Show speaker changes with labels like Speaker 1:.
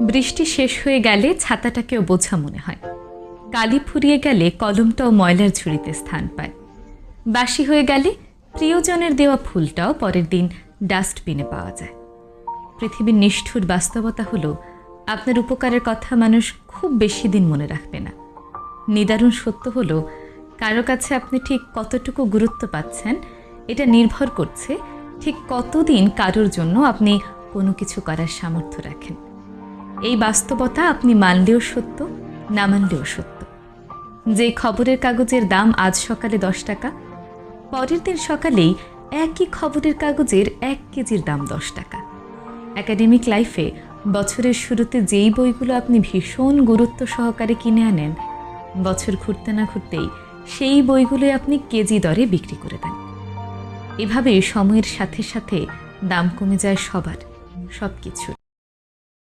Speaker 1: বৃষ্টি শেষ হয়ে গেলে ছাতাটাকেও বোঝা মনে হয়। কালি ফুরিয়ে গেলে কলমটাও ময়লার ঝুড়িতে স্থান পায়। বাসি হয়ে গেলে প্রিয়জনের দেওয়া ফুলটাও পরের দিন ডাস্টবিনে পাওয়া যায়। পৃথিবীর নিষ্ঠুর বাস্তবতা হলো, আপনার উপকারের কথা মানুষ খুব বেশি দিন মনে রাখবে না। নিদারুণ সত্য হলো, কারো কাছে আপনি ঠিক কতটুকু গুরুত্ব পাচ্ছেন এটা নির্ভর করছে ঠিক কতদিন কারোর জন্য আপনি কোনো কিছু করার সামর্থ্য রাখেন। এই বাস্তবতা আপনি মানলেও সত্য, না মানলেও সত্য। যে খবরের কাগজের দাম আজ সকালে 10 টাকা, পরের দিন সকালেই একই খবরের কাগজের 1 কেজির দাম 10 টাকা। একাডেমিক লাইফে বছরের শুরুতে যেই বইগুলো আপনি ভীষণ গুরুত্ব সহকারে কিনে আনেন, বছর ঘুরতে না ঘুরতেই সেই বইগুলোই আপনি কেজি দরে বিক্রি করে দেন। এভাবে সময়ের সাথে সাথে দাম কমে যায় সবার, সব কিছু।